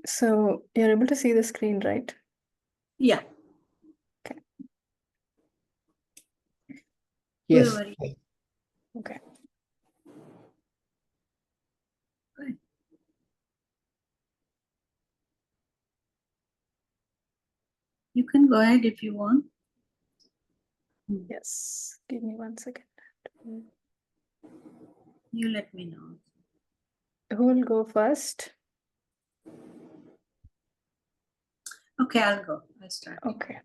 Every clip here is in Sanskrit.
So you're able to see the screen, right? Yeah. Okay. Yes. Whoever you- Okay. Good. You can go ahead if you want. Yes. Give me 1 second. You let me know. Who will go first? Okay, I'll go. I'll start. Okay.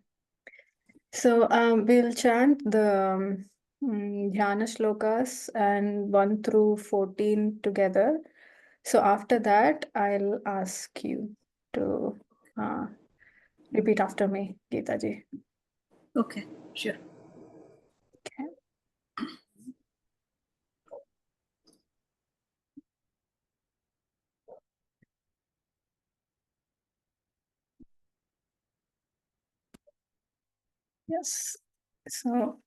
So we'll chant the Dhyana shlokas and 1 through 14 together. So after that, I'll ask you to repeat after me, Geeta ji. Okay, sure. Okay. Yes. So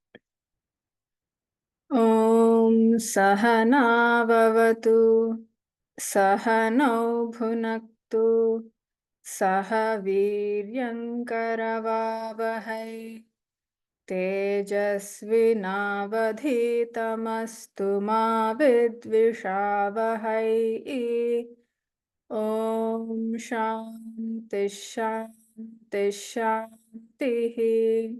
Om Sahana Vavatu Sahanau Bhunaktu Saha Viryankaravavahai Tejasvinavadhitamastu ma vidvishavahai. Om Shanti Shanti Shanti.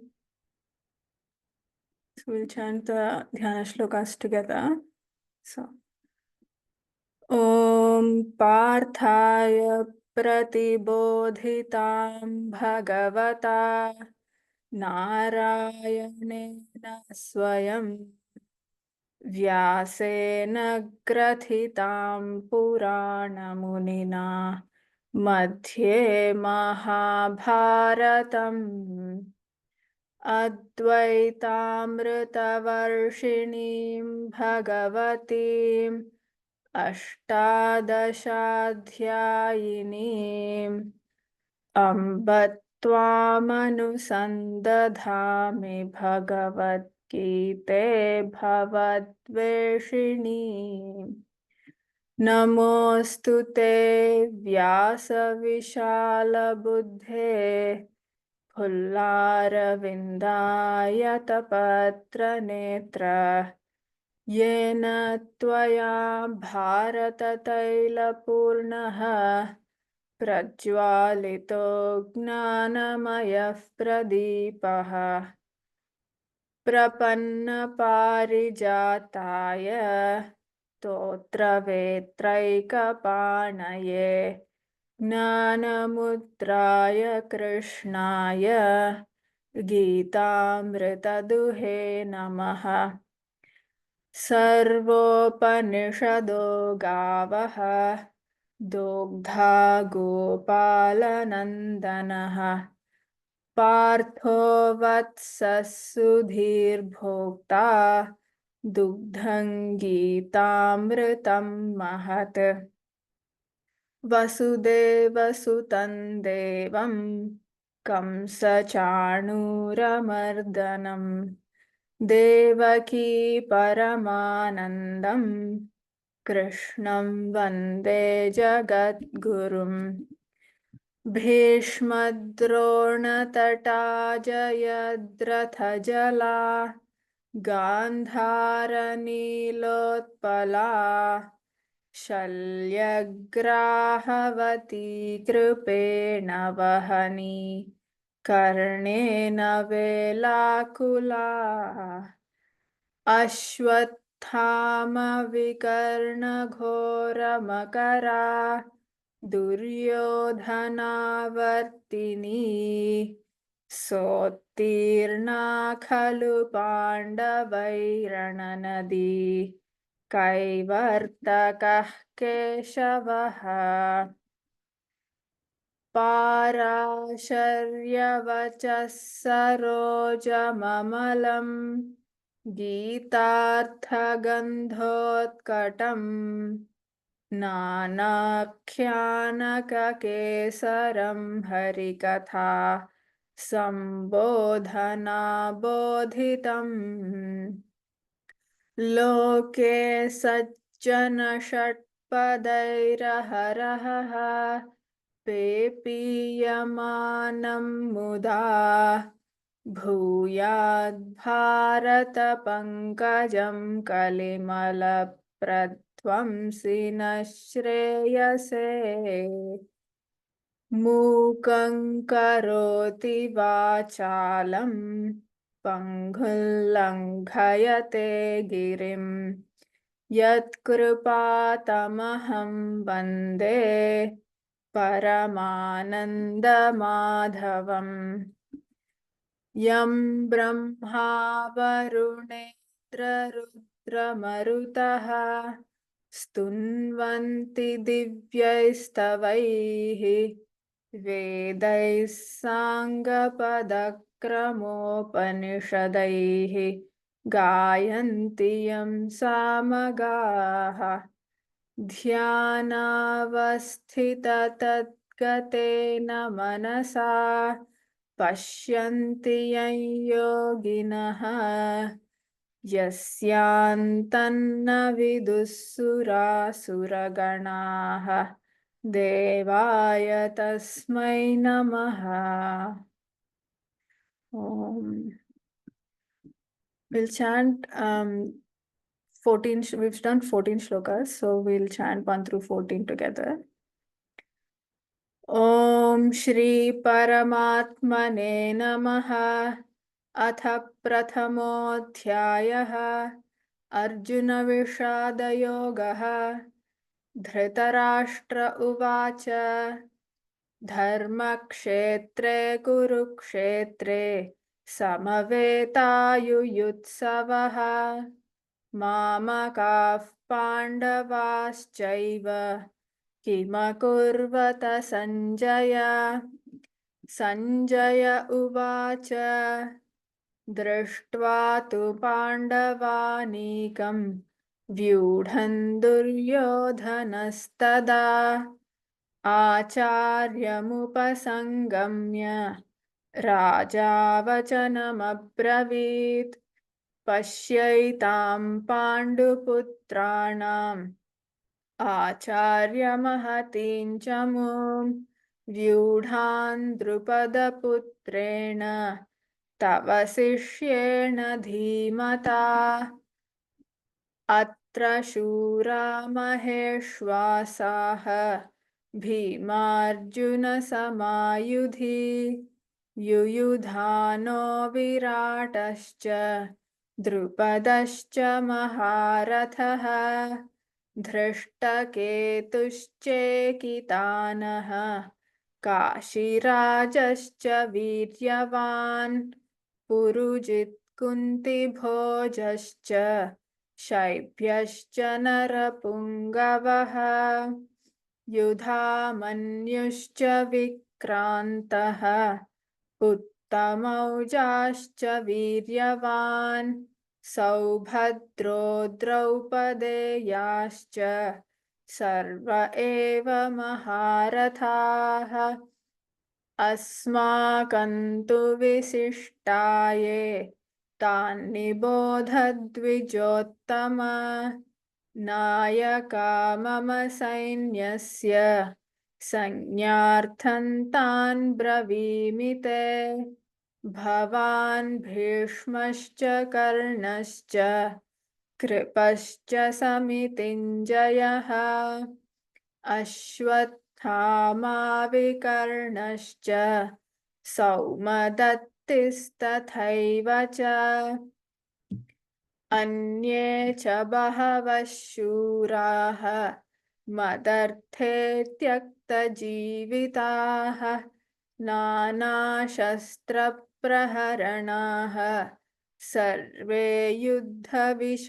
So we'll chant the Dhyana shlokas together. So, Om Parthaya Pratibodhitam Bhagavata Narayanena Swayam Vyasena Grathitam Puranamunina Madhye Mahabharatam Advaitamritavarshiniim Bhagavatiim Ashtadashaധ്യായിനീം Amb Tvāmanusandadhāmi Bhagavad-gīte Bhavadveshinīm Namostu te Vyāsavishala-buddhe Pullara-vindāyata-patra-netra Yena tvaya bharatataila-purnaha Prajwalito gnanamayah pradipaha Prapanna parijataya Totra vetraikapanaye Gnanamudraya Krishnaya Gītāmrita-duhe namaha Sarvopanishado gavaha Dogdha gopalanandanaha Partho vatsasudhir bhokta Dugdham Gītāmritam mahat Vasudeva sutan devam Kamsa Chanuramardanam Devaki Paramanandam Krishnam Vande Jagadgurum Bhishmadrona-tata Jayadratha-jala Gandhara-nilotpala Shalyagrahavati Kripena Vahani Karnena Velakula Ashwathama Vikarna Ghora Makara Duryodhanavartini Sotirna Khalu Pandavairananadi Kaivartakah Keshavaha Parasharyavachah sarojamamalam Gītāर्थagandhotkatam Nānākhyanakakesaram harikatha Sambodhana bodhitam Loke sajjana shatpadairaharaha पेपीयमानं मुदा भूयाद्भारतपङ्कजं कलिमलप्रध्वंसि न श्रेयसे मूकं करोति वाचालं पङ्गुल्लङ्घयते गिरिं यत्कृपातमहं वन्दे परमानन्दमाधवम् यं ब्रह्मा वरुणेन्द्ररुद्रमरुतः स्तुन्वन्ति दिव्यैस्तवैः वेदैः साङ्गपदक्रमोपनिषदैः गायन्ति यं सामगाः ध्यानावस्थिततद्गतेन मनसा पश्यन्ति यं योगिनः यस्यान्तन्न विदुःसुरासुरगणाः देवाय तस्मै नमः We'll chant 14, we've done 14 shlokas, so we'll chant 1 through 14 together. Om Shri Paramatmane Namaha. अथ प्रथमोऽध्यायः अर्जुन विषादयोगः धृतराष्ट्र उवाच धर्मक्षेत्रे कुरुक्षेत्रे समवेतायुयुत्सवः मामकाः पाण्डवाश्चैव किमकुर्वत सञ्जय सञ्जय उवाच दृष्ट्वा तु पाण्डवानीकं व्यूढं दुर्योधनस्तदा आचार्यमुपसङ्गम्य राजा वचनमब्रवीत् पश्यैतां पाण्डुपुत्राणाम् आचार्यमहतीं च मूं व्यूढां द्रुपदपुत्रेण तव शिष्येण धीमता अत्र शूरा महेश्वासाः भीमार्जुनसमायुधि युयुधानो विराटश्च द्रुपदश्च महारथः धृष्टकेतुश्चेकितानः काशीराजश्च वीर्यवान् पुरुजित् कुन्तिभोजश्च शैब्यश्च नरपुङ्गवः युधामन्युश्च विक्रान्तः उत्तमौजाश्च वीर्यवान् सौभद्रो द्रौपदेयाश्च सर्व एव महारथाः अस्माकं तु विशिष्टाये तान्निबोधद्विजोत्तम नायका मम सैन्यस्य संज्ञार्थं तान् ब्रवीमि ते भवान् भीष्मश्च कर्णश्च कृपश्च समितिञ्जयः अश्वत्थामा विकर्णश्च सौमदत्तिस्तथैव च अन्ये च बहवः शूराः मदर्थे त्यक्तजीविताः नानाशस्त्रप्रहरणाः सर्वे युद्धविशारदाः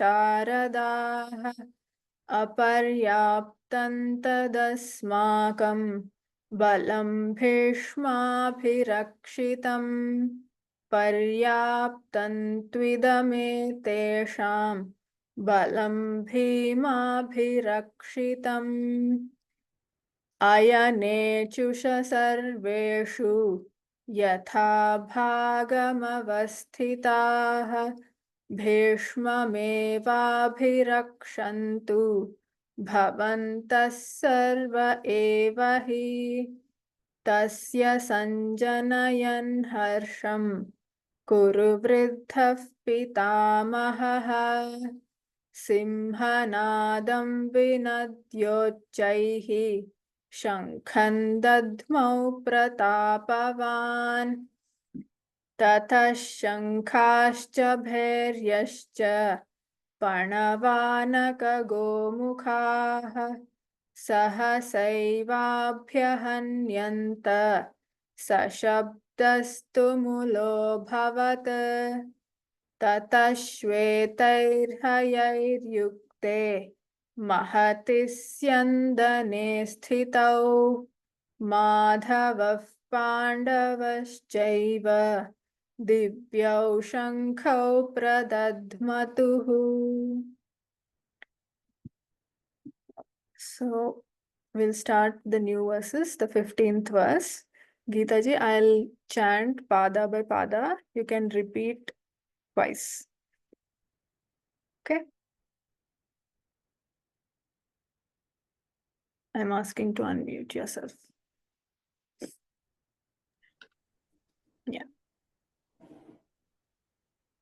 अपर्याप्तं तदस्माकं बलं भीष्माभिरक्षितं पर्याप्तं त्विदमेतेषां बलं भीमाभिरक्षितम् अयनेचुष सर्वेषु यथा भागमवस्थिताः भीष्ममेवाभिरक्षन्तु भवन्तः सर्व एव हि तस्य सञ्जनयन् हर्षं कुरु वृद्धः पितामहः सिंहनादं विनद्योच्चैः शङ्खं दद्मौ प्रतापवान् ततः शङ्खाश्च भैर्यश्च पणवानकगोमुखाः सहसैवाभ्यहन्यन्त सशब्दस्तु मुलोऽभवत् ततः श्वेतैर्हयैर्युक्ते महति स्यन्दने स्थितौ माधवः पाण्डवश्चैव दिव्यौ शङ्खौ प्रदध्मतुः. So we'll start the new verses, the 15th verse. Geeta ji, I'll chant pada by pada. You can repeat twice. Okay? I'm asking to unmute yourself. Yeah.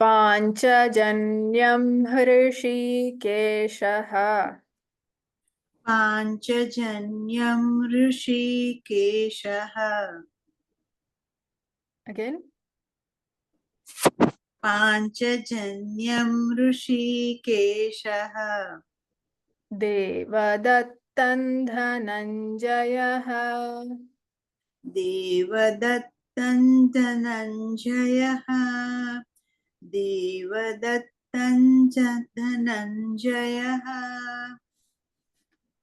पाञ्चजन्यं हृषीकेशः पाञ्चजन्यं ऋषिकेशः Again. पाञ्चजन्यं ऋषिकेशः देवदत्तं धनञ्जयः देवदत्तं धनञ्जयः देवदत्तं च धनञ्जयः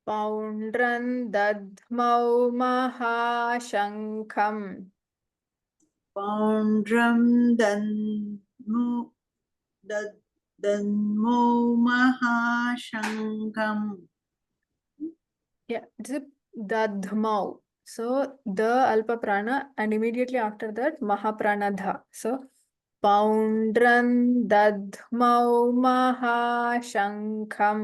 पौण्ड्रं दद्मौ महाशङ्खम् पौण्ड्रं दद्मौ महाशङ्खम्. Yeah, it's a dadhmau. So the alpa prana and immediately after that mahaprana dha. So poundran dadhmau mahashankham.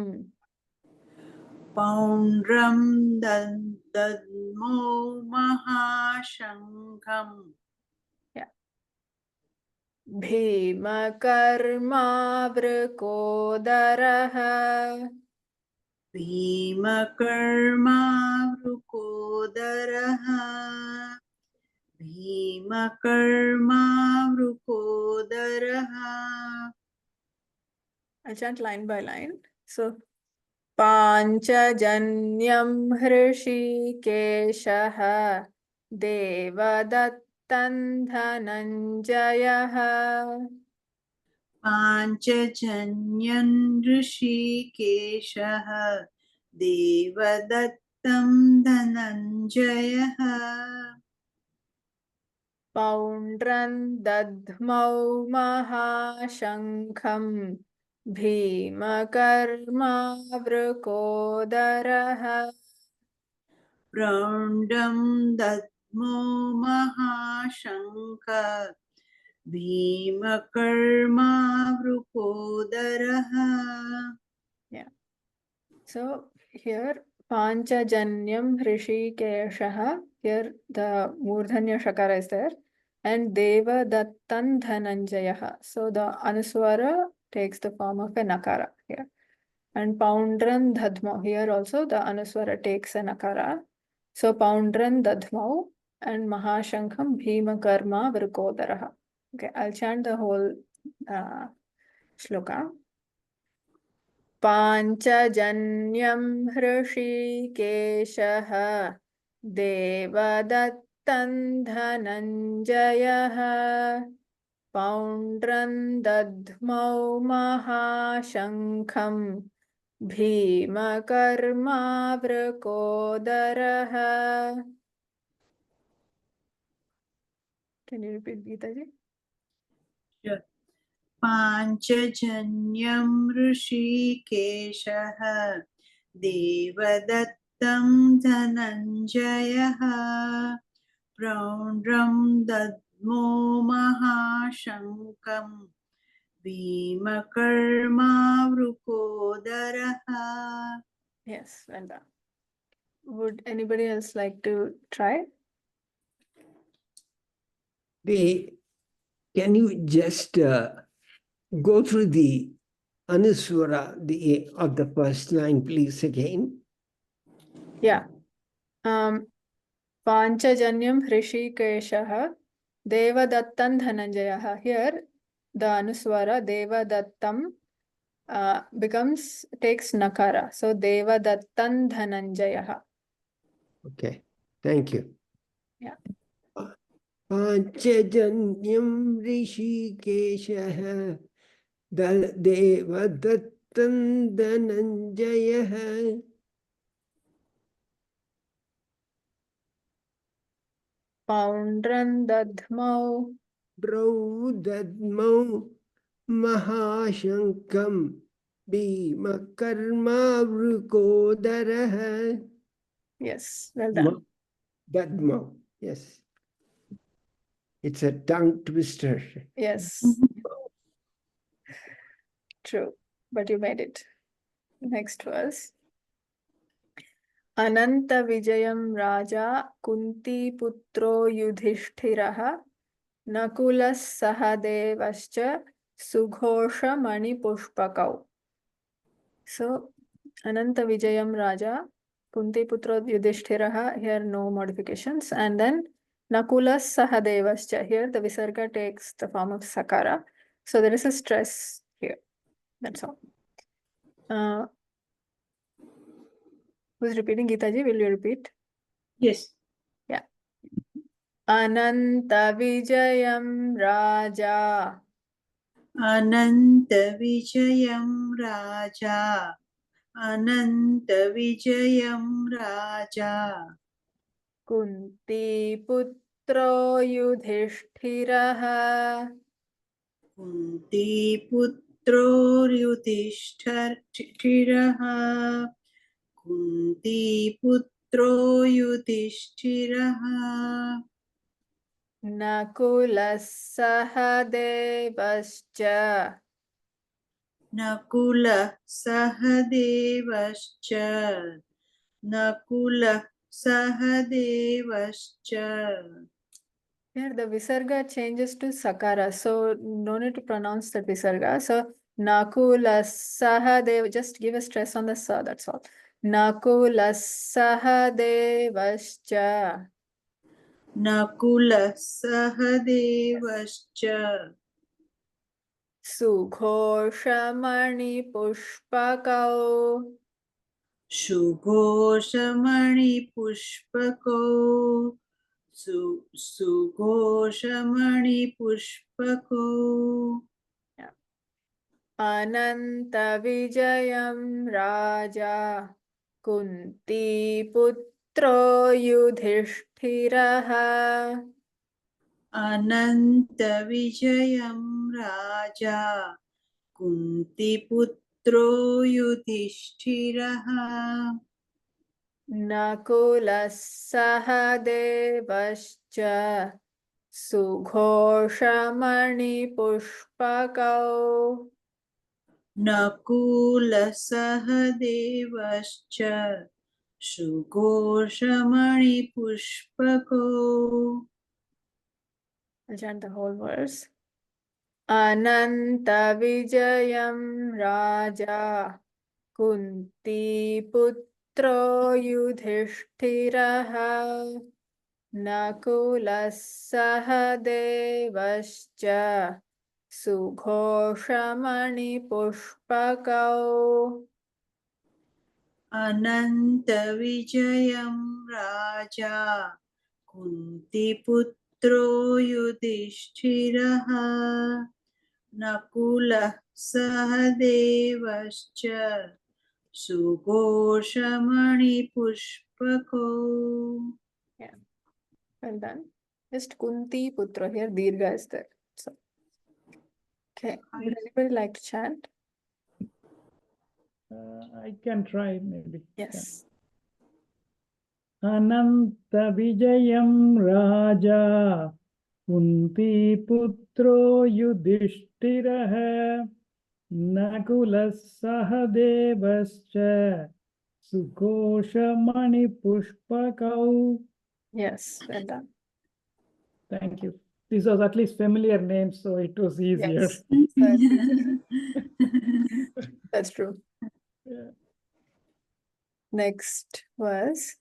पौण्ड्रं दद्मौ महाशङ्खम्. Yeah. भीमकर्मावृकोदरः भीमकर्मावृकोदरः भीमकर्मावृकोदरः. I'll chant line by line. So पाञ्चजन्यं हृषीकेशः देवदत्तं धनञ्जयः पाञ्चजन्यं ऋषिकेशः देवदत्तं धनञ्जयः पौण्ड्रं दद्मौ महाशङ्खं भीमकर्मावृकोदरः पौण्ड्रं दद्मौ महाशङ्ख भीमकर्मावृकोदरः. Yeah. So here Panchajanyam Hrishikeshaha, here the Murdhanya Shakara is there, and Deva Dattan Dhananjayaha. So the Anuswara takes the form of a Nakara here. And Poundran Dadhmau, here also the Anuswara takes a Nakara. So Poundran Dadhmau and Mahashankham Bhima Karma Virkodaraha. Okay, I'll chant the whole shloka. पाञ्चजन्यं हृषीकेशः देवदत्तं धनञ्जयः पौण्ड्रं दद्मौ महाशङ्खं भीमकर्मावृकोदरः. Can you repeat, Geeta ji? Sure. पाञ्चजन्यं ऋषिकेशः देवदत्तं धनञ्जयः पौण्ड्रं दद्मौ महाशङ्खं भीमकर्मावृकोदरः. Yes, well done. Would anybody else like to try? Can you just go through the Anuswara of the first line, please, again? Yeah. Panchajanyam Hrishikeshaha Devadattan Dhananjayaha. Here, the Anuswara Devadattam takes Nakara. So, Devadattan Dhananjayaha. Okay, thank you. Yeah. Panchajanyam Rishikeshaha Devadattan Dhananjayaha. Poundran Dadmau Draudadmau Mahashankam Bhimakarma Vrukodaraha. Yes, well done. Dadmau, yes. It's a tongue twister. Yes, true. But you made it. Next verse. Ananta Vijayam Raja Kunti Putro Yudhishthiraha Nakulas Sahadevascha Sughosha Mani Pushpakau. So, Ananta Vijayam Raja Kunti Putro Yudhishthiraha, here no modifications. And then Nakulas Sahadevascha, here the Visarga takes the form of Sakara. So, there is a stress here. That's all. Who's repeating? Geetaji, will you repeat? Yes. Yeah. Ananta Vijayam Raja. Ananta Vijayam Raja. Ananta Vijayam Raja. Kunti Putro Yudhishthiraha. Kunti Putro Yudhishthiraha. Kunti Putro Yudhishthiraha. Nakulas Sahadevascha. Nakula Sahadevascha. Nakula Sahadevascha. Here the Visarga changes to Sakara, so no need to pronounce the Visarga. So Nakula Sahadev, just give a stress on the Sa, that's all. Nakula Sahadevascha. Nakula Sahadevascha. Sughoshamani Pushpakau. Sugoshamani Pushpako. Sugoshamani Pushpako. Yeah. Ananta Vijayam Raja Kunti Putro Yudhishthiraha. Ananta Vijayam Raja Kunti Putro Yudhishthiraha. Nakulas Sahadevascha Sughoshamani Pushpakau. Nakula Sahadevascha Sugoshamani Pushpako. I'll chant the whole verse. Ananta Vijayam Raja Kunti Putro Yudhishthiraha Nakulas Sahadevascha Sughoshamani Pushpakau. Ananta Vijayam Raja Kunti Putro Yudhishthiraha Nakula Sahadevascha Sugoshamani Pushpako. Yeah, well done. Just Kunti Putra here, Dirgha is there. So, okay, would anybody like to chant? I can try maybe. Yes. Ananta Vijayam Raja Kunti Putro Yudhishthiraha Nakula Sahadevascha Sughoshamani Pushpakau. Yes, well done. Thank you. This was at least familiar names, so it was easier. Yes, that's, that's true. Yeah. Next was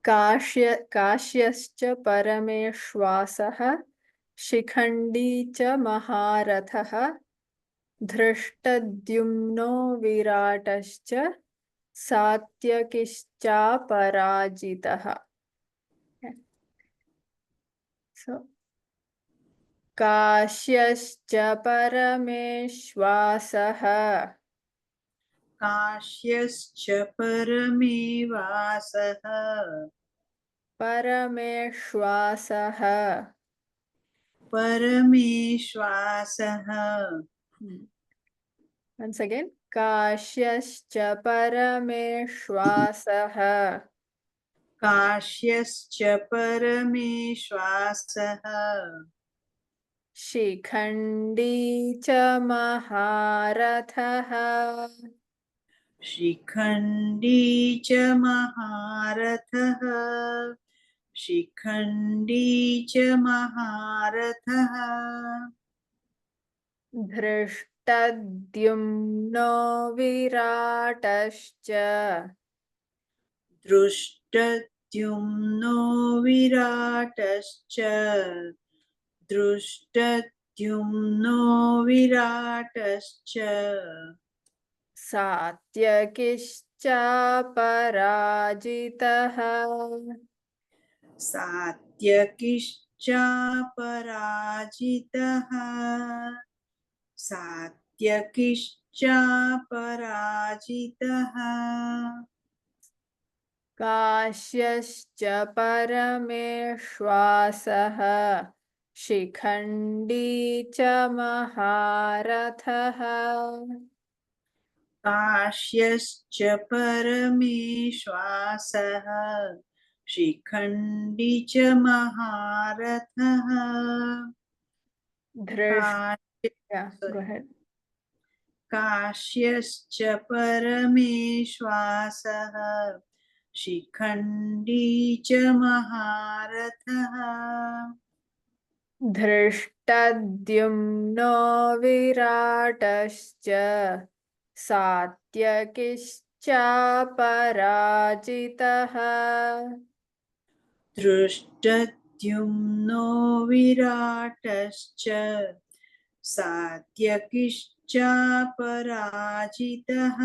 काश्यश्च परमेश्वासः शिखण्डी च महारथः धृष्टद्युम्नो विराटश्च सात्यकिश्चापराजितः. So काश्यश्च परमेश्वासः काश्यश्च परमेवासः परमेश्वासः. परमेश्वासः Once again, काश्यश्च परमेश्वासः काश्यश्च परमेश्वासः शिखण्डी च महारथः शिखण्डी च महारथः शिखण्डी च महारथः धृष्टद्युम्नो विराटश्च दृष्टद्युम्नो विराटश्च दृष्टद्युम्नो विराटश्च सात्यकिश्चापराजितः सात्यकिश्चापराजितः सात्यकिश्चापराजितः काश्यश्च परमेश्वासः शिखण्डी च महारथः काश्यश्च परमेश्वासः शिखण्डी च महारथः Yeah, go ahead. काश्यश्च परमेश्वासः शिखण्डी च महारथः धृष्टद्युम्नो विराटश्च सात्यकिश्चापराजितः दृष्टद्युम्नो विराटश्च सात्यकिश्चापराजितः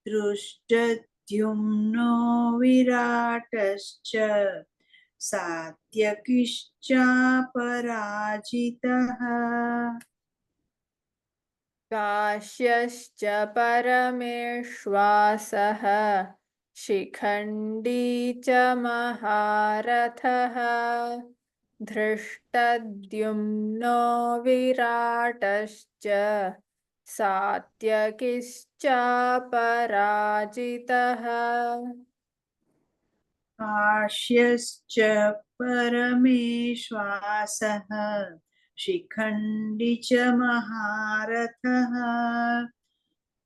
दृष्टद्युम्नो विराटश्च सात्यकिश्चापराजितः काश्यश्च परमेश्वासः शिखण्डी च महारथः धृष्टद्युम्नो विराटश्च सात्यकिश्चापराजितः काश्यश्च परमेश्वासः शिखण्डी च महारथः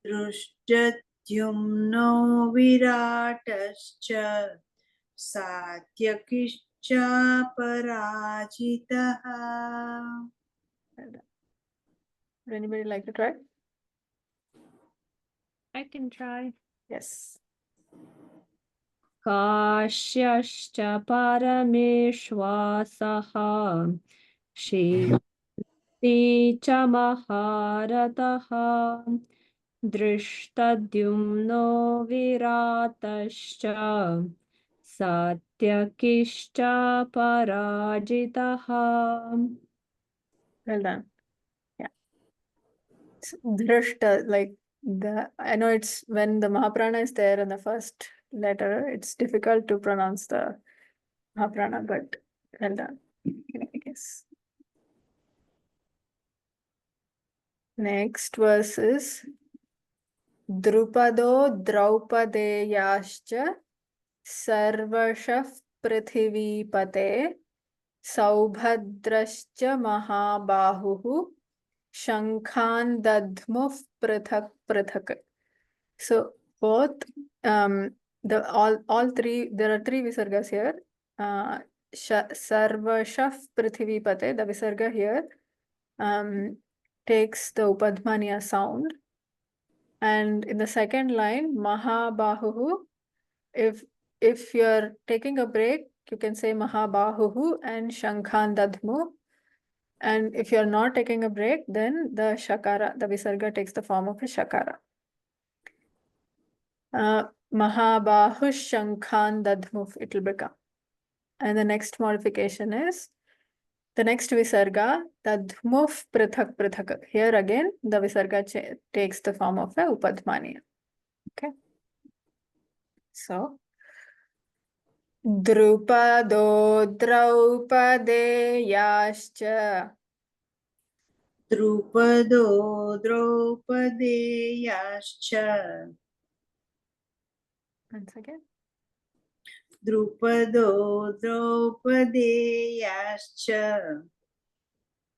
दृष्टद्युम्नो विराटश्च सात्यकिश्चापराजितः. Would anybody like to try? I can try. Yes. काश्यश्च परमेश्वासः शिखण्डी च महारथः धृष्टद्युम्नो विराटश्च सात्यकिश्चापराजितः. Well done. Yeah. So, Drishta, like I know it's when the Mahaprana is there in the first letter, it's difficult to pronounce the Mahaprana, but well done, I guess. Next verse is Drupado Draupadeyascha Sarvashah Prithivipate Saubhadrascha Mahabahuhu Shankhan Dadhmuh Prithak Prithak. So both all three, there are three visargas here. Sarvashaf Prithivipate, the Visarga here takes the Upadhmaniya sound. And in the second line, Mahabahuhu, if you're taking a break, you can say Mahabahuhu and Shankhan Dadmu. And if you're not taking a break, then the Shakara, the Visarga takes the form of a Shakara. Mahabahu Shankhan Dadmu, it will become. And the next modification is the next Visarga, Dadmuf Prithak Prithak. Here again, the Visarga takes the form of a Upadhmaniya. Okay. So, Drupado Draupadeyascha. Drupado Draupadeyascha. Once again. Drupado Draupadeyascha.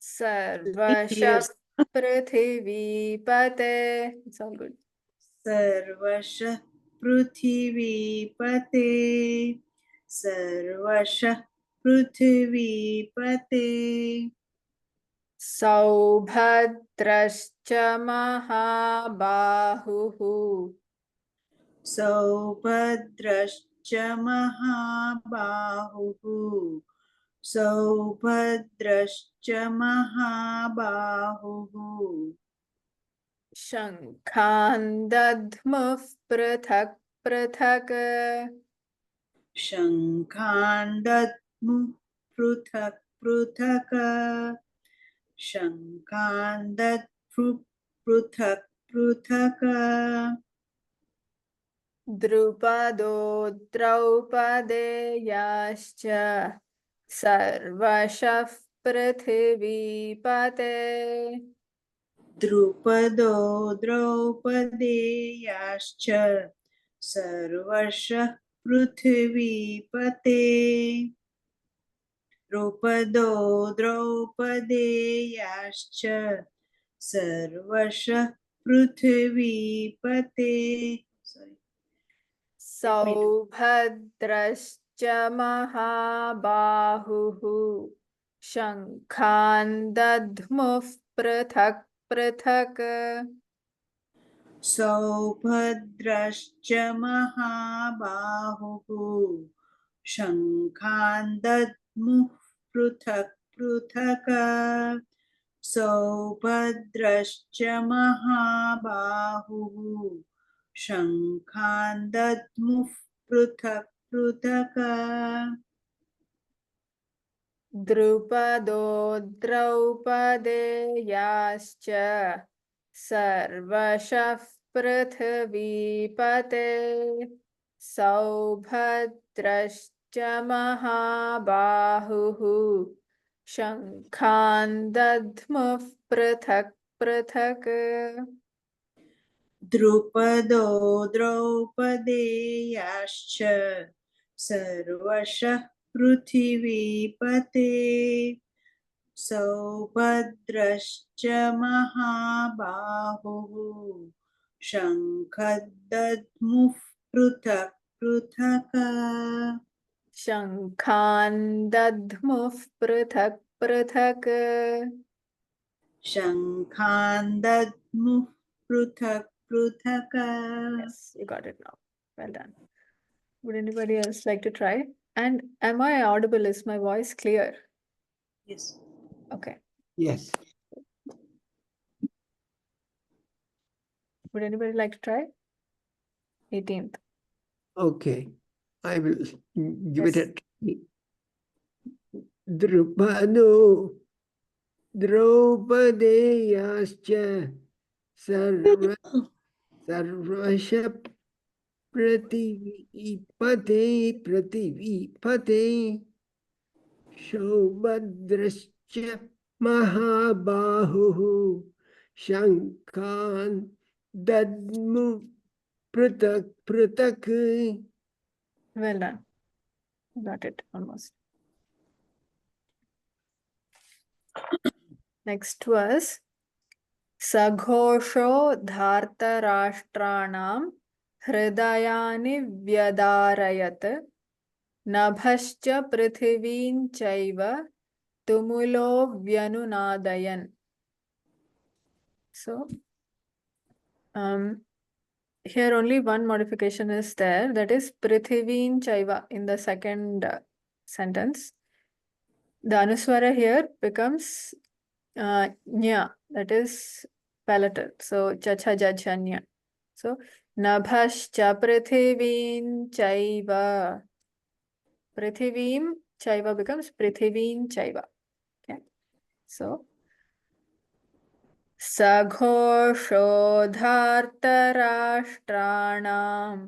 Sarvashah Prithivipate. It's all good. Sarvasha Prithivipate. Sarvasha Prithivipate. Saubhadrascha Mahabahuhu. Saubhadrascha Mahabahuhu. Saubhadrascha Mahabahuhu. Shankhan Dadmuf Prithak Prithak. Shankhan Dadmu Pruthak Pruthaka. Shankhan Dadmu Pruthak Pruthaka. Drupado Draupadeyascha. Sarvashah Prithivipate. Drupado Draupadeyascha. Sarvasha Prithivipate. Drupado Draupadeyascha. Sarvasha Prithivipate. Sorry. Saubhadrascha Mahabahuhu. Shankhan Dadmuf Prithak Prithak. Saubhadrascha Mahabahuhu. Shankhan Dadmu Pruthak Pruthaka. Saubhadrascha Mahabahuhu. Shankhan Dadmu Pruthak Pruthaka. Drupado Draupadeyascha. Sarvashah Prithivipate. Saubhadrascha Mahabahuhu. Shankhan Dadmuf Prithak Prithak. Drupado Draupadeyascha. Sarvasha Prithivipate. Saubhadrascha Mahabahuhu. Shankhaddadmu Pruthak Pruthaka. Shankhan Dadmuf Prithak Prithak. Shankhan Dadmu Pruthak Pruthaka. Yes, you got it now. Well done. Would anybody else like to try? And am I audible? Is my voice clear? Yes. Okay. Yes. Would anybody like to try? 18th. Okay. I will give it Yes. a try. Drupado Draupadeyascha Sarvasha Prativipate Saubhadrascha Mahabahuhu Shankhan Dadmu Pruthak Pruthak. Well done. Got it almost. Next was Saghosho Dhartarashtranam Hridayani Vyadarayat नभश्च पृथिवीं चैव तुमुलो व्यनुनादयन्. So, here only one modification is there, that is Prithivin Chaiva in the second sentence. The Anuswara here becomes Nya, that is palatal. So, Chacha Jachanya. So, Nabhascha Prithivin Chaiva. Prithivim Chaiva becomes Prithivin Chaiva. Okay. So, सघोषोधार्तराष्ट्राणाम्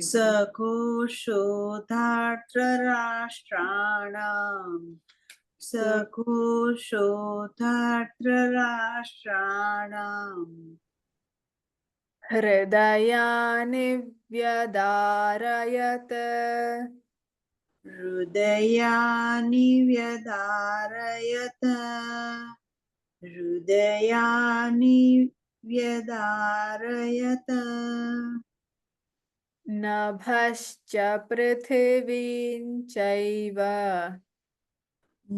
सघोषोधार्तराष्ट्राणाम् सघोषोधार्तराष्ट्राणाम् हृदयानि व्यदारयत् हृदयानि व्यदारयत हृदयानि व्यदारयत नभश्च पृथिवीं चैव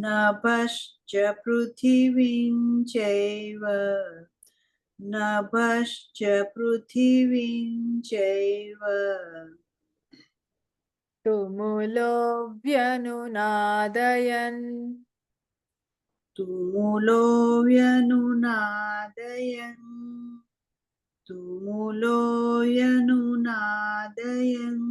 नभश्च पृथिवीं चैव नभश्च पृथिवीं चैव तुमुलो व्यनुनादयन् तुमुलो व्यनुनादयन् तुमुलो व्यनुनादयन्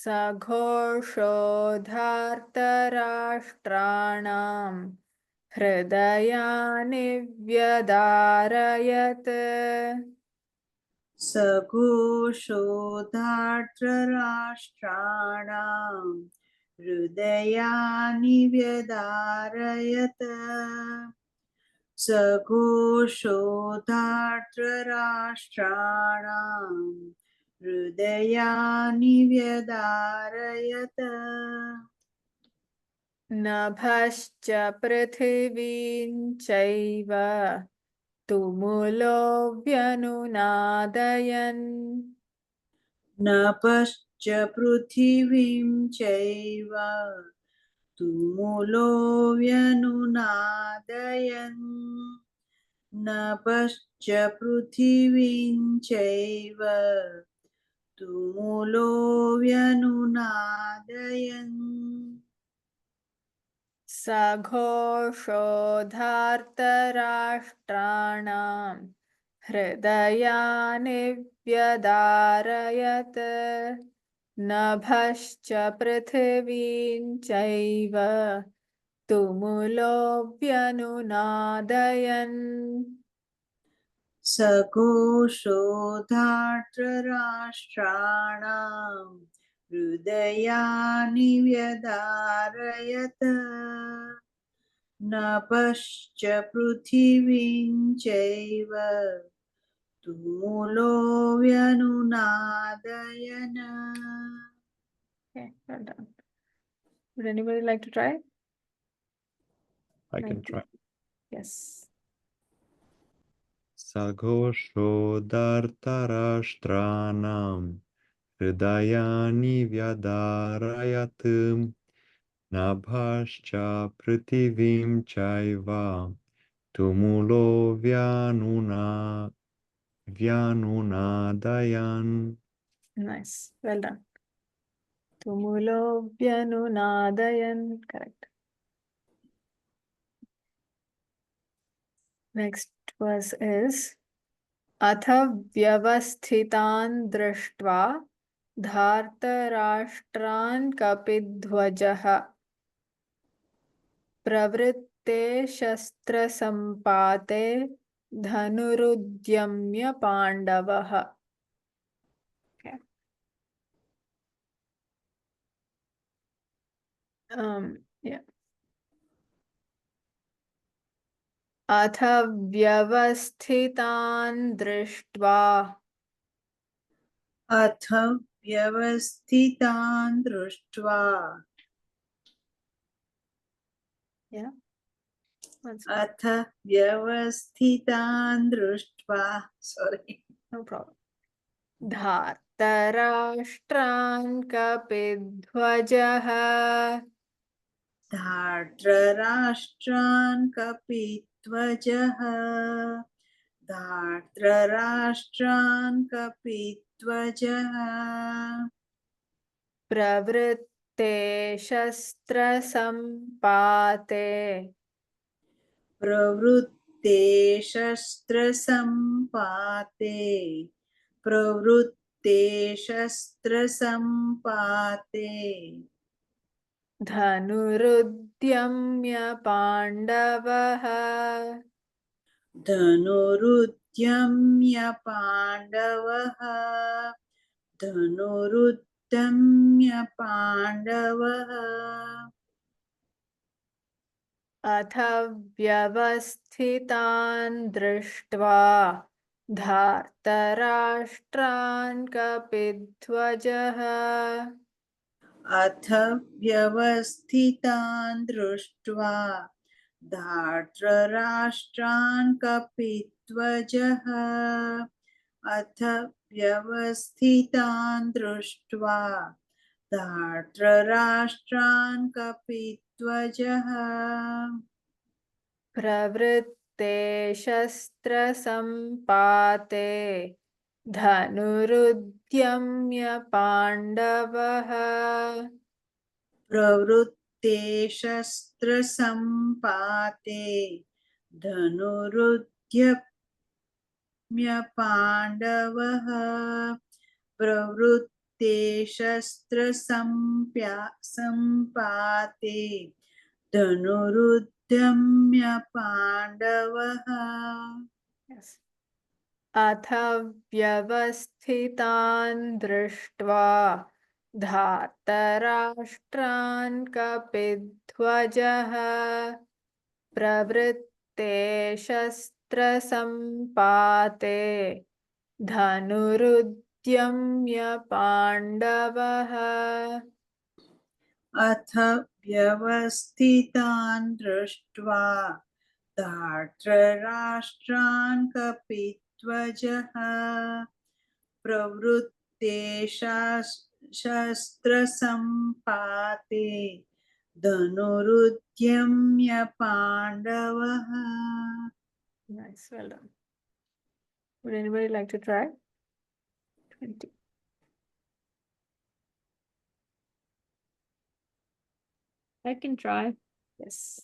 सघोषोधार्तराष्ट्राणाम् हृदयानि व्यदारयत् सघोषोधार्तराष्ट्राणाम् हृदयानि व्यदारयत सघोषोधार्तराष्ट्राणाम् हृदयानि व्यदारयत नभश्च पृथिवीं चैव तुमुलो व्यनुनादयन् नभश्च पृथिवीं चैव तुमुलो व्यनुनादयन् नभश्च पृथिवीं चैव तुमुलो व्यनुनादयन् सघोषोधार्तराष्ट्राणाम् हृदयानि व्यदारयत् नभश्च पृथिवीं चैव तुमुलो व्यनुनादयन् सघोषोधार्तराष्ट्राणाम् हृदयानि व्यदारयत नभश्च पृथिवीं चैव तुमुलो व्यनुनादयन्. Okay, well done. Would anybody like to try? I can Like- try. Yes. Saghoshodartarashtranam hridayani vyadarayat nabhascha prithivim chaiva tumulo vyanunadayan. Nice. Well done. Tumulo Vyanunadayan. Correct. Next verse is Atha Vyavasthitan Drashtva Dhartarashtran Kapidhvajaha Pravritte Shastra Sampate Dhanurudyamya Pandavaha. Okay. Yeah. अथ व्यवस्थितान् दृष्ट्वा अथ व्यवस्थितान् दृष्ट्वा Yeah. अथ व्यवस्थितान् दृष्ट्वा sorry No problem. धार्तराष्ट्रान् कपिध्वजः धार्तराष्ट्रान् कपिध्वजः धार्तराष्ट्रान् कपिध्वजः प्रवृत्ते शस्त्रसम्पाते प्रवृत्ते शस्त्रसम्पाते प्रवृत्ते शस्त्रसम्पाते धनुरुद्यम्य पाण्डवः धनुरुद्यम्य पाण्डवः धनुरुद्यम्य पाण्डवः अथ व्यवस्थितान् दृष्ट्वा धार्तराष्ट्रान् कपिध्वजः अथ व्यवस्थितान् दृष्ट्वा धार्तराष्ट्रान् कपिध्वजः अथ व्यवस्थितान् दृष्ट्वा धार्तराष्ट्रान् कपिध्वजः प्रवृत्ते शस्त्रसम्पाते धनुरुद्यम्य पाण्डवः प्रवृत्ते शस्त्रसम्पाते धनुरुद्यम्य पाण्डवः प्रवृत्ते शस्त्रसम्पाते धनुरुद्यम्य पाण्डवः Yes. अथ व्यवस्थितान् दृष्ट्वा धार्तराष्ट्रान् कपिध्वजः प्रवृत्ते शस्त्रसम्पाते धनुरुद्यम्य पाण्डवः अथ व्यवस्थितान् दृष्ट्वा धार्तराष्ट्रान् कपिध्वजः प्रवृत्ते शस्त्रसम्पाते धनुरुद्यम्य पाण्डवः Nice, well done. Would anybody like to try? 20. I can try. Yes.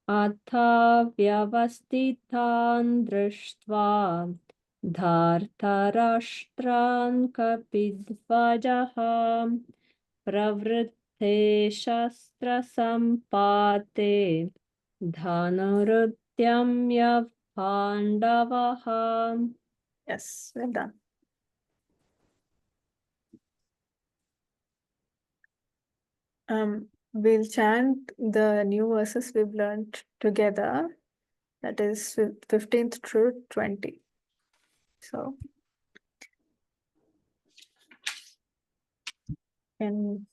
अथ व्यवस्थितान् दृष्ट्वा धार्तराष्ट्रान् कपिध्वजः प्रवृत्ते शस्त्रसम्पाते धनुरुद्यम्य पाण्डवः Yes, well done. We'll chant the new verses we've learned together. That is 15th through 20. So, and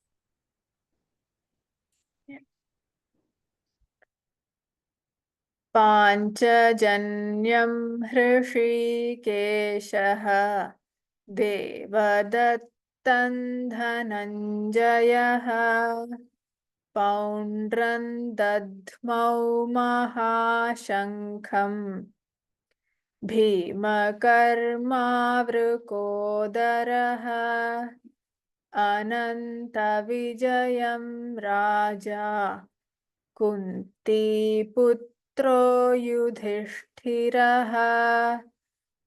पाञ्चजन्यं हृषीकेशः देवदत्तं धनञ्जयः पौण्ड्रं दध्मौ महाशङ्खं भीमकर्मावृकोदरः अनन्तविजयं राजा कुन्तीपुत्रो युधिष्ठिरः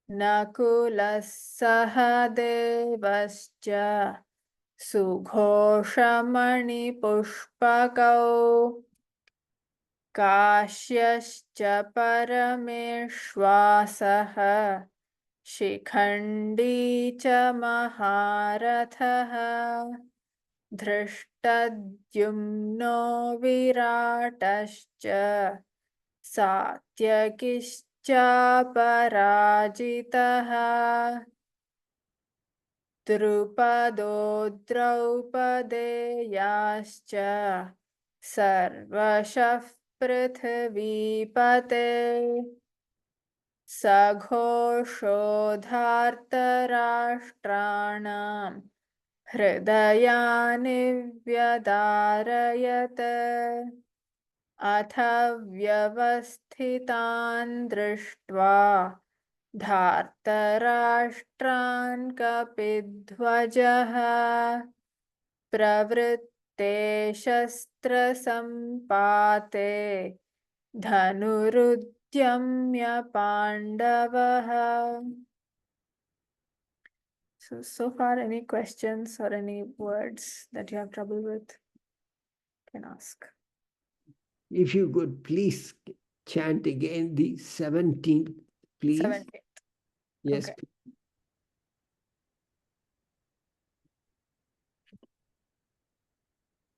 नकुलः सह देवश्च सुघोषमणिपुष्पकौ काश्यश्च परमेश्वासः शिखण्डी च महारथः धृष्टद्युम्नो विराटश्च सात्यकिश्च पराजितः द्रुपदो द्रौपदेयाश्च सर्वशः पृथिवीपते सघोषोधार्तराष्ट्राणां हृदयानि व्यदारयत् अथ व्यवस्थितान् दृष्ट्वा धार्तराष्ट्रान् कपिध्वजः प्रवृत्ते शस्त्रसम्पाते धनुरुद्यम्य पाण्डवः. So far, any questions or any words that you have trouble with? Can ask. If you could please chant again the 17th, please. 17th. Yes. Okay.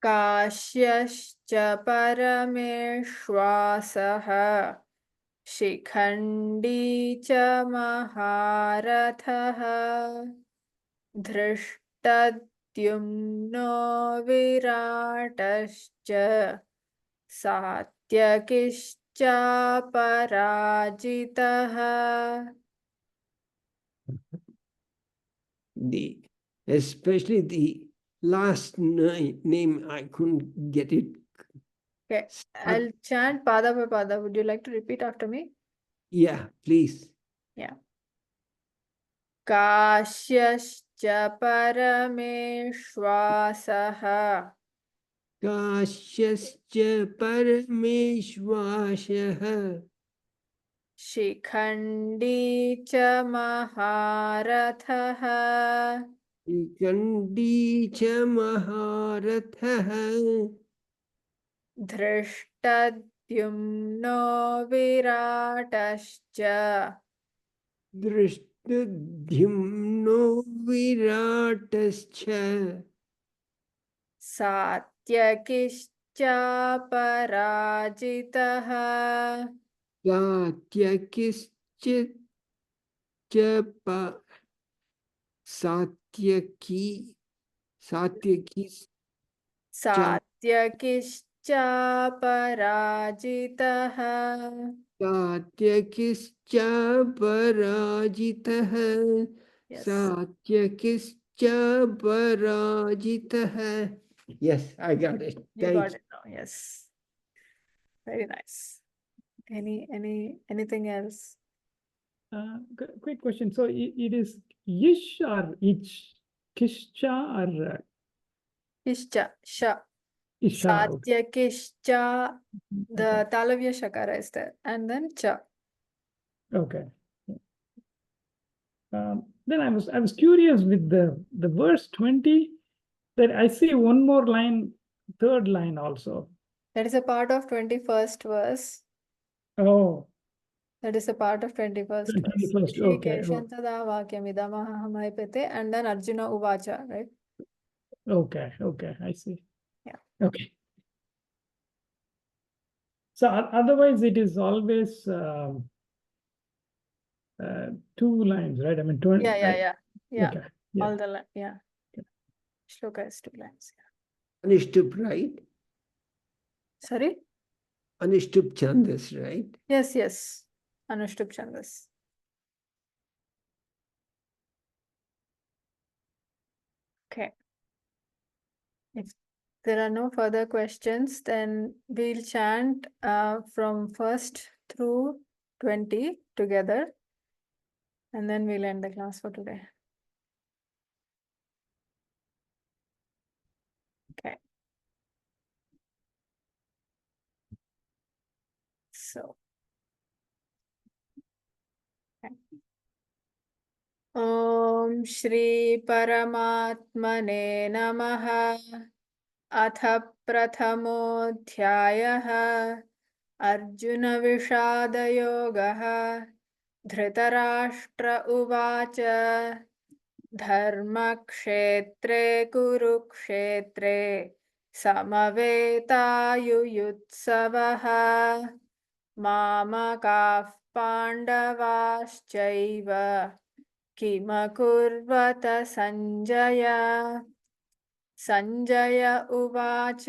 काश्यश्च परमेश्वासः शिखण्डी च महारथः धृष्टद्युम्नो विराटश्च सात्यकिश्चापराजितः. Especially the last name, I couldn't get it. Okay, I'll chant pada by pada. Would you like to repeat after me? Yeah, please. Yeah. काश्यश्च परमेश्वासः काश्यश्च परमेश्वासः शिखण्डी च महारथः शिखण्डी च महारथः धृष्टद्युम्नो विराटश्च दृष्टद्युम्नो विराटश्च सात्यकिश्चापराजितः सात्यकिश्च सात्यकिश्चापराजितः. सात्यकिश्चापराजितः Yes. सात्यकिश्चापराजितः. Yes, I got it. You got it now. Yes. Very nice. Anything else? Quick question. So it is Yish or Ich? Kishcha or Ishcha, sha. Isha? Satyakishcha, the Talavya Shakara is there. And then cha. Okay. Then I was curious with the verse 20 that I see one more line, third line also. That is a part of 21st verse. Oh, That is a part of 21st verse. 21st, okay. Shikeshantada vakyamidamahamhaipete, and then Arjuna Uvacha, right? Okay, I see. Yeah. Okay. So otherwise it is always 2 lines, right? I mean, 20. Yeah. Okay. Yeah. All the yeah. Shloka is 2 lines. Yeah. Anushtup, right? Sorry? Anushtup Chandas, right? Yes. Anushtup Chandas. Okay. If there are no further questions, then we'll chant from 1st through 20 together. And then we'll end the class for today. Okay. So. Okay. Om Shri Paramatmane Namaha. अथ प्रथमोऽध्यायः अर्जुनविषादयोगः. धृतराष्ट्र उवाच धर्मक्षेत्रे कुरुक्षेत्रे समवेतायुयुत्सवः. मामकाः पाण्डवाश्चैव किमकुर्वत सञ्जय. सञ्जय उवाच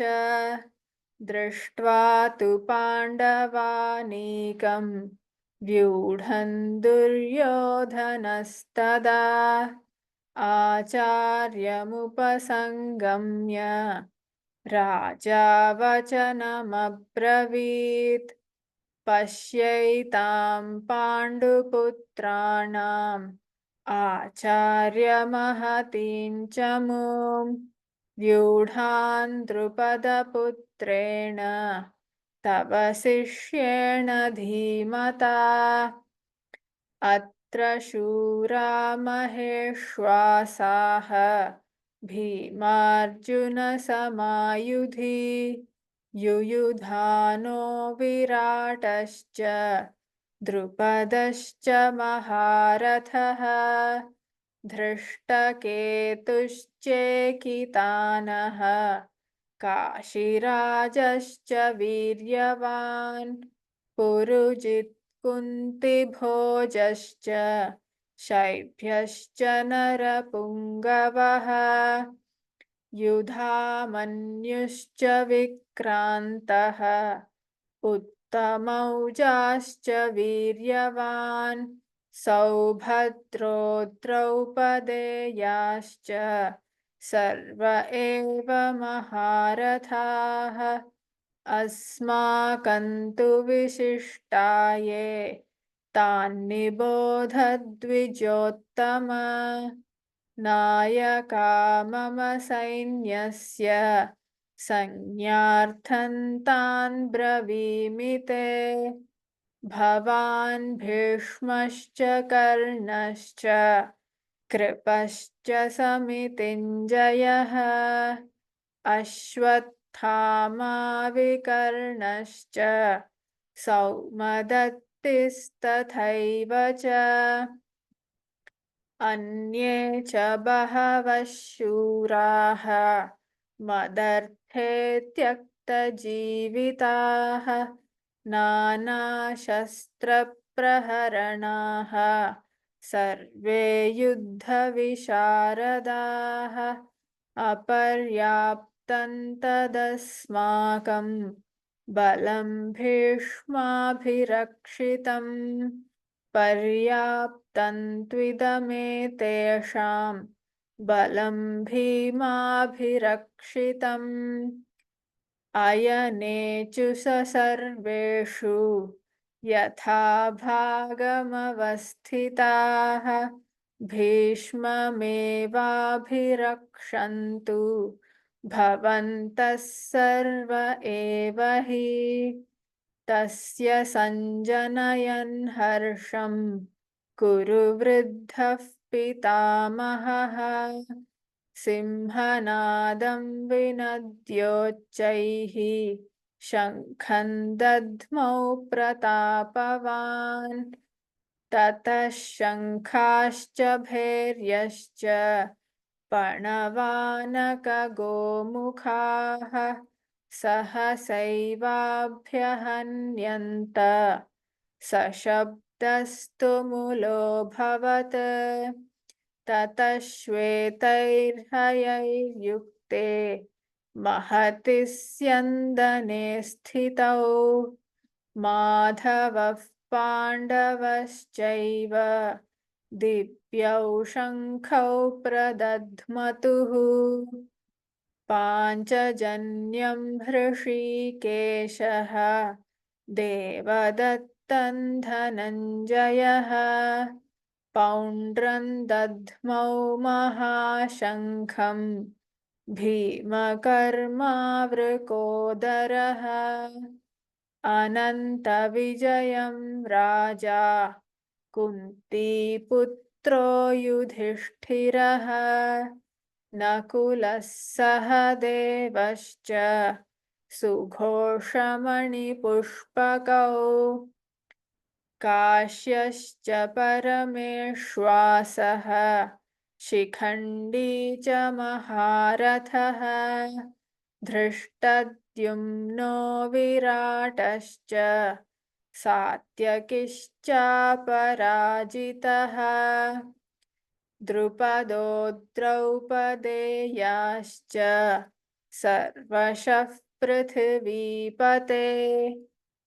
दृष्ट्वा तु पाण्डवानीकं व्यूढन् दुर्योधनस्तदा आचार्यमुपसङ्गम्य राजा वचनमब्रवीत् पश्यैतां पाण्डुपुत्राणाम् आचार्यमहतीं च मूं व्यूढान् द्रुपदपुत्रेण तव शिष्येण धीमता अत्र शूरा महेश्वासाः भीमार्जुनसमायुधि युयुधानो विराटश्च द्रुपदश्च महारथः धृष्टकेतुश्चेकितानः काशीराजश्च वीर्यवान् पुरुजित् कुन्तिभोजश्च शैभ्यश्च नरपुङ्गवः युधामन्युश्च विक्रान्तः उत्तमौजाश्च वीर्यवान् सौभद्रो द्रौपदेयाश्च सर्व एव महारथाः अस्माकं तु विशिष्टाये तान्निबोध द्विजोत्तम नायका मम सैन्यस्य संज्ञार्थं तान् ब्रवीमि ते भवान् भीष्मश्च कर्णश्च कृपश्च समितिञ्जयः अश्वत्थामा विकर्णश्च सौमदत्तिस्तथैव च अन्ये च बहवः शूराः मदर्थे त्यक्तजीविताः नानाशस्त्रप्रहरणाः सर्वे युद्धविशारदाः अपर्याप्तं तदस्माकं बलं भीष्माभिरक्षितम् पर्याप्तं त्विदमेतेषां बलं भीमाभिरक्षितम् अयनेचु स सर्वेषु यथा भागमवस्थिताः भीष्ममेवाभिरक्षन्तु भवन्तः सर्व एव हि तस्य सञ्जनयन् हर्षं कुरु वृद्धः पितामहः सिंहनादं विनद्योच्चैः शङ्खं दद्मौ प्रतापवान् ततः शङ्खाश्च भैर्यश्च पणवानकगोमुखाः सहसैवाभ्यहन्यन्त सशब्दस्तु मुलोऽभवत् ततः श्वेतैर्हयैर्युक्ते महति स्यन्दने स्थितौ माधवः पाण्डवश्चैव दिव्यौ शङ्खौ प्रदध्मतुः पाञ्चजन्यं हृषीकेशः देवदत्तं धनञ्जयः पौण्ड्रं दध्मौ महाशङ्खं भीमकर्मावृकोदरः अनन्तविजयं राजा कुन्तीपुत्रो युधिष्ठिरः नकुलः सह देवश्च सुघोषमणिपुष्पकौ काश्यश्च परमेश्वासः शिखण्डी च महारथः धृष्टद्युम्नो विराटश्च सात्यकिश्चापराजितः द्रुपदो द्रौपदेयाश्च सर्वशः पृथिवीपते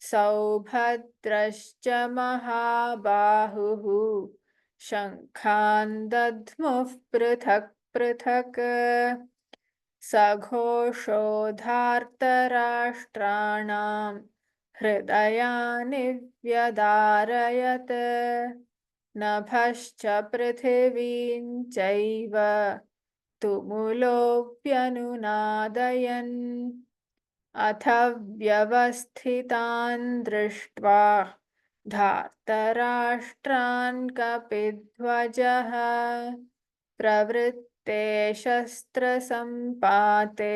सौभद्रश्च महाबाहुः शङ्खान् दध्मुः पृथक् पृथक् सघोषोधार्तराष्ट्राणां हृदयानि व्यदारयत् नभश्च पृथिवीं चैव तुमुलोऽप्यनुनादयन् अथ व्यवस्थितान् दृष्ट्वा धार्तराष्ट्रान् कपिध्वजः प्रवृत्ते शस्त्रसम्पाते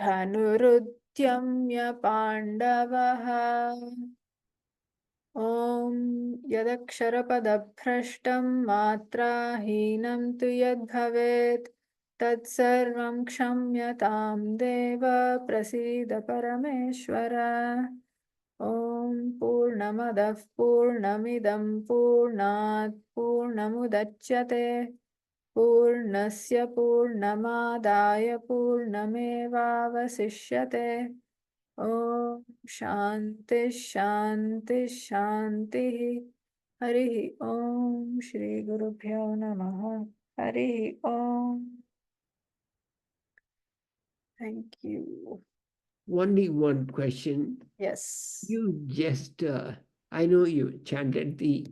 धनुरुद्यम्य पाण्डवः ॐ यदक्षरपदभ्रष्टं मात्राहीनं तु यद्भवेत् तत्सर्वं क्षम्यतां देव प्रसीद परमेश्वर ॐ पूर्णमदः पूर्णमिदं पूर्णात् पूर्णमुदच्यते पूर्णस्य पूर्णमादाय पूर्णमेवावशिष्यते ॐ शान्ति शान्ति शान्तिः हरिः ॐ श्रीगुरुभ्यो नमः हरिः ॐ Thank you. Only one question. Yes. You just, I know you chanted the